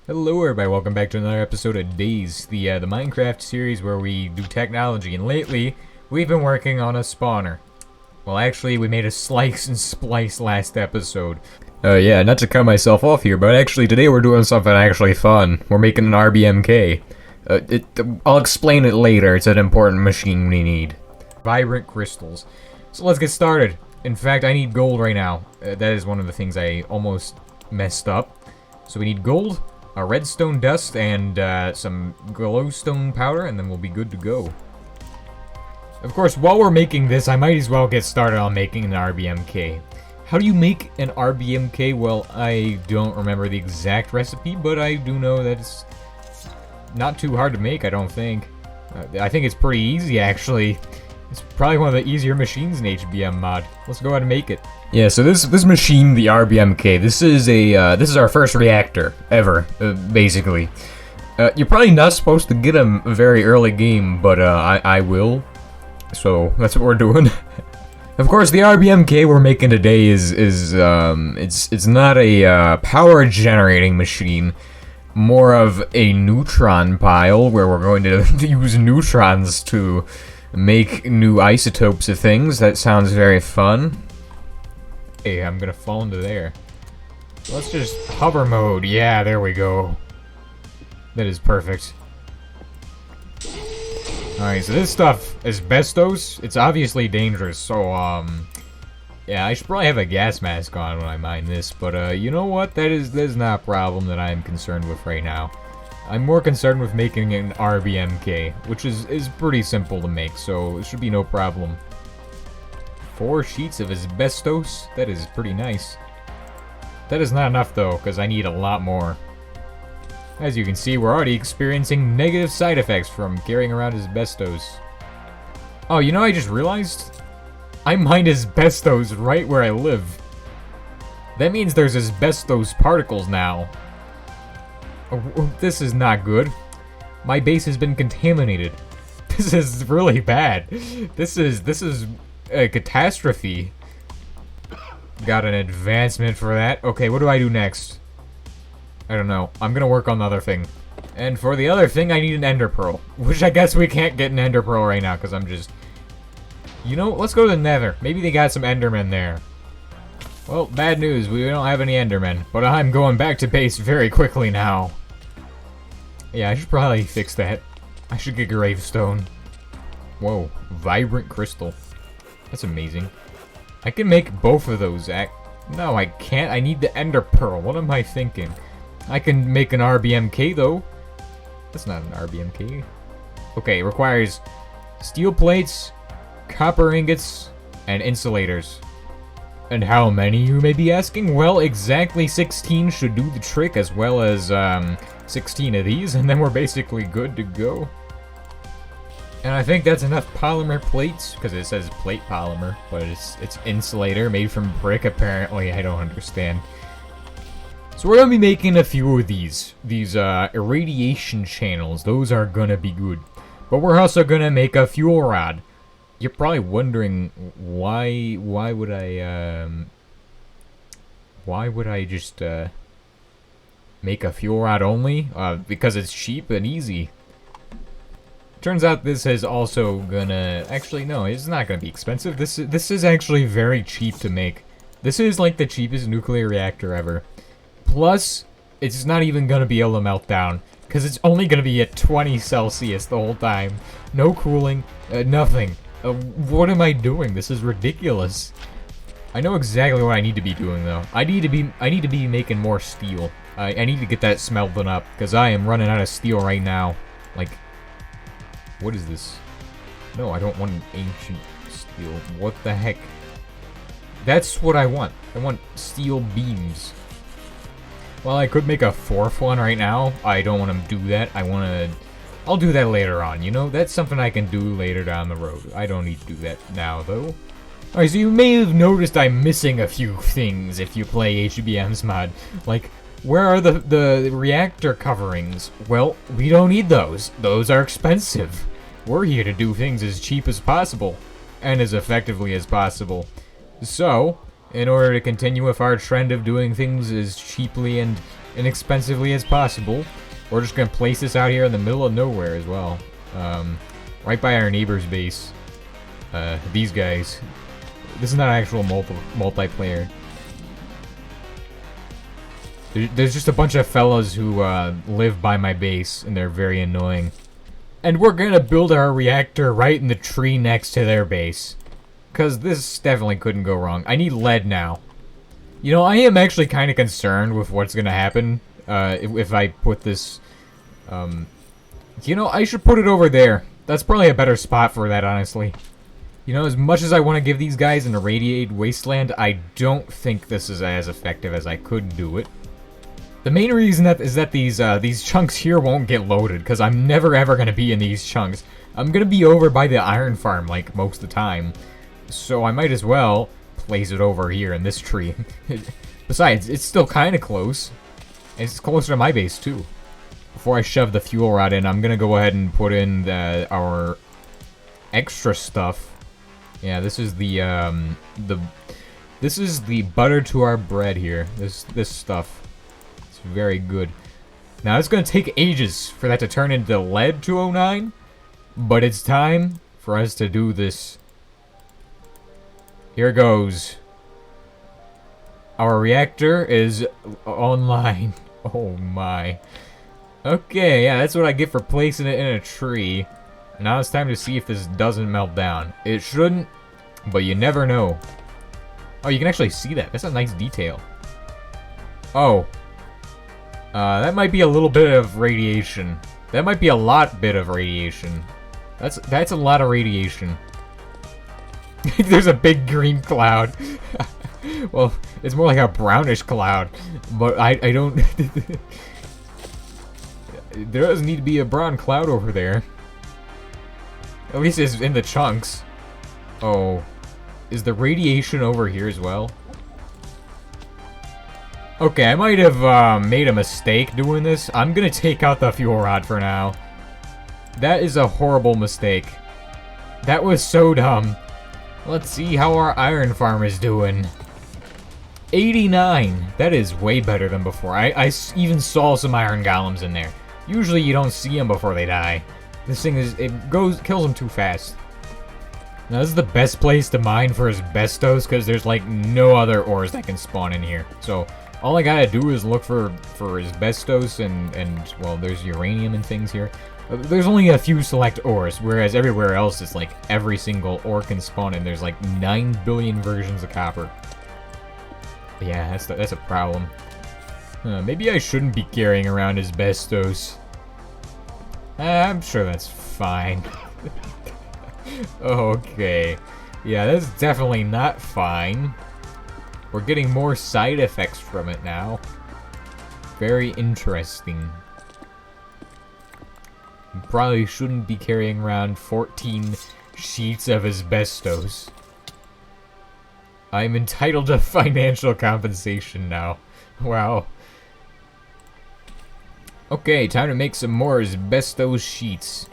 Hello everybody, welcome back to another episode of Days, the Minecraft series where we do technology, and lately, we've been working on a spawner. Well, actually, we made a slice and splice last episode. Yeah, not to cut myself off here, but actually today we're doing something actually fun. We're making an RBMK. I'll explain it later, it's an important machine we need. Vibrant crystals. So let's get started. In fact, I need gold right now. That is one of the things I almost messed up. So we need gold, a redstone dust, and some glowstone powder, and then we'll be good to go. Of course, while we're making this, I might as well get started on making an RBMK. How do you make an RBMK? Well, I don't remember the exact recipe, but I do know that it's not too hard to make, I don't think. I think it's pretty easy, actually. It's probably one of the easier machines in HBM mod. Let's go ahead and make it. Yeah, so this machine, the RBMK, this is our first reactor ever, basically. You're probably not supposed to get them a very early game, but I will. So that's what we're doing. Of course, the RBMK we're making today it's not a power generating machine, more of a neutron pile where we're going to use neutrons to make new isotopes of things. That sounds very fun. Hey, I'm gonna fall into there. Let's just hover mode. Yeah, there we go. That is perfect. Alright, so this stuff, asbestos, it's obviously dangerous, so, yeah, I should probably have a gas mask on when I mine this, but, you know what? That is not a problem that I'm concerned with right now. I'm more concerned with making an RBMK, which is pretty simple to make, so it should be no problem. 4 sheets of asbestos? That is pretty nice. That is not enough, though, because I need a lot more. As you can see, we're already experiencing negative side effects from carrying around asbestos. Oh, you know, I just realized? I mine asbestos right where I live. That means there's asbestos particles now. Oh, this is not good. My base has been contaminated. This is really bad. This is a catastrophe. Got an advancement for that. Okay, what do I do next? I don't know. I'm gonna work on the other thing. And for the other thing, I need an ender pearl. Which I guess we can't get an ender pearl right now, because I'm just... You know, let's go to the nether. Maybe they got some endermen there. Well, bad news. We don't have any endermen. But I'm going back to base very quickly now. Yeah, I should probably fix that. I should get gravestone. Whoa. Vibrant crystal. That's amazing. I can make both of those No, I can't. I need the ender pearl. What am I thinking? I can make an RBMK, though. That's not an RBMK. Okay, it requires steel plates, copper ingots, and insulators. And how many, you may be asking? Well, exactly 16 should do the trick, as well as 16 of these, and then we're basically good to go. And I think that's enough polymer plates, because it says plate polymer, but it's insulator made from brick, apparently. I don't understand. So we're going to be making a few of these irradiation channels. Those are going to be good. But we're also going to make a fuel rod. You're probably wondering why would I just make a fuel rod only? Because it's cheap and easy. Turns out this is also gonna... Actually, no, it's not gonna be expensive. This is actually very cheap to make. This is like the cheapest nuclear reactor ever. Plus, it's not even gonna be able to melt down, because it's only gonna be at 20 Celsius the whole time. No cooling, nothing. What am I doing? This is ridiculous. I know exactly what I need to be doing, though. I need to be making more steel. I need to get that smelting up, because I am running out of steel right now. Like... What is this? No, I don't want an ancient steel. What the heck? That's what I want. I want steel beams. Well, I could make a 4th one right now. I don't want to do that. I'll do that later on, you know? That's something I can do later down the road. I don't need to do that now, though. Alright, so you may have noticed I'm missing a few things if you play HBM's mod. Like, where are the reactor coverings? Well, we don't need those. Those are expensive. We're here to do things as cheap as possible, and as effectively as possible. So, in order to continue with our trend of doing things as cheaply and inexpensively as possible. We're just gonna place this out here in the middle of nowhere as well. Right by our neighbor's base. These guys. This is not actual multiplayer. There's just a bunch of fellas who live by my base, and they're very annoying. And we're gonna build our reactor right in the tree next to their base. Because this definitely couldn't go wrong. I need lead now. You know, I am actually kind of concerned with what's gonna happen if I put this... you know, I should put it over there. That's probably a better spot for that, honestly. You know, as much as I want to give these guys an irradiated wasteland, I don't think this is as effective as I could do it. The main reason is that these chunks here won't get loaded, because I'm never ever going to be in these chunks. I'm going to be over by the iron farm, like, most of the time. So I might as well place it over here in this tree. Besides, it's still kind of close. It's closer to my base, too. Before I shove the fuel rod in, I'm going to go ahead and put in our extra stuff. Yeah, this is this is the butter to our bread here. This stuff. It's very good. Now it's gonna take ages for that to turn into lead 209, but it's time for us to do this. Here goes. Our reactor is online. Oh my. Okay, yeah, that's what I get for placing it in a tree. Now it's time to see if this doesn't melt down. It shouldn't, but you never know. Oh, you can actually see that. That's a nice detail. Oh. That might be a little bit of radiation. That might be a bit of radiation. That's a lot of radiation. There's a big green cloud. Well, it's more like a brownish cloud. But I don't... There doesn't need to be a brown cloud over there. At least it's in the chunks. Oh. Is the radiation over here as well? Okay, I might have made a mistake doing this. I'm gonna take out the fuel rod for now. That is a horrible mistake. That was so dumb. Let's see how our iron farm is doing. 89. That is way better than before. I even saw some iron golems in there. Usually you don't see them before they die. This thing kills them too fast. Now this is the best place to mine for asbestos because there's like no other ores that can spawn in here. So all I gotta do is look for asbestos and well, there's uranium and things here. There's only a few select ores, whereas everywhere else it's like every single ore can spawn and there's like 9 billion versions of copper. Yeah, that's a problem. Maybe I shouldn't be carrying around asbestos. I'm sure that's fine. Okay. Yeah, that's definitely not fine. We're getting more side effects from it now. Very interesting. Probably shouldn't be carrying around 14 sheets of asbestos. I'm entitled to financial compensation now. Wow. Okay, time to make some more asbestos sheets.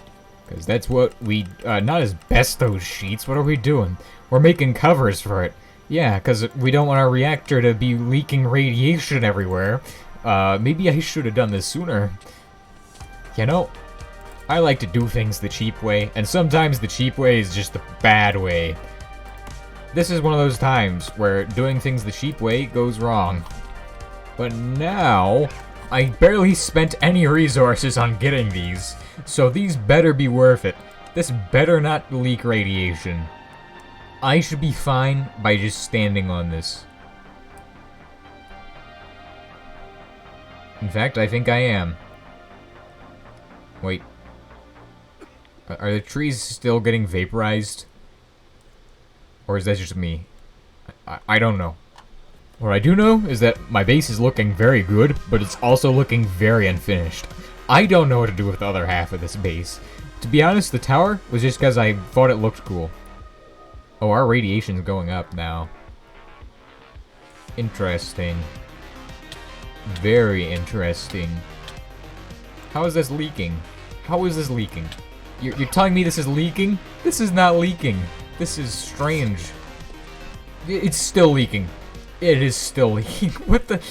Because that's what we... not asbestos sheets, what are we doing? We're making covers for it. Yeah, because we don't want our reactor to be leaking radiation everywhere. Maybe I should have done this sooner. You know, I like to do things the cheap way, and sometimes the cheap way is just the bad way. This is one of those times where doing things the cheap way goes wrong. But now, I barely spent any resources on getting these, so these better be worth it. This better not leak radiation. I should be fine by just standing on this. In fact, I think I am. Wait. Are the trees still getting vaporized? Or is that just me? I don't know. What I do know is that my base is looking very good, but it's also looking very unfinished. I don't know what to do with the other half of this base. To be honest, the tower was just because I thought it looked cool. Oh, our radiation's going up now. Interesting. Very interesting. How is this leaking? How is this leaking? You're telling me this is leaking? This is not leaking. This is strange. It's still leaking. It is still leaking. What the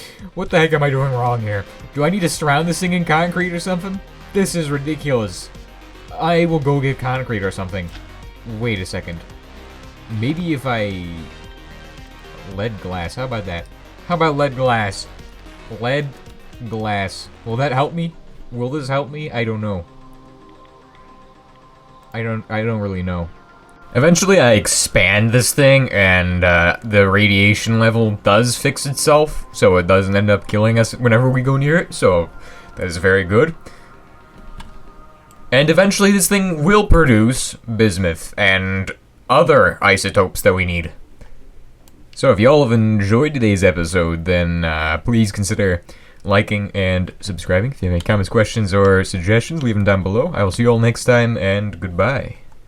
heck am I doing wrong here? Do I need to surround this thing in concrete or something? This is ridiculous. I will go get concrete or something. Wait a second. Maybe if I... Lead glass, how about that? How about lead glass? Lead glass. Will that help me? Will this help me? I don't know. I don't really know. Eventually I expand this thing and the radiation level does fix itself, so it doesn't end up killing us whenever we go near it, so that is very good. And eventually this thing will produce bismuth and other isotopes that we need. So if y'all have enjoyed today's episode, then please consider liking and subscribing. If you have any comments, questions, or suggestions, leave them down below. I will see you all next time, and goodbye.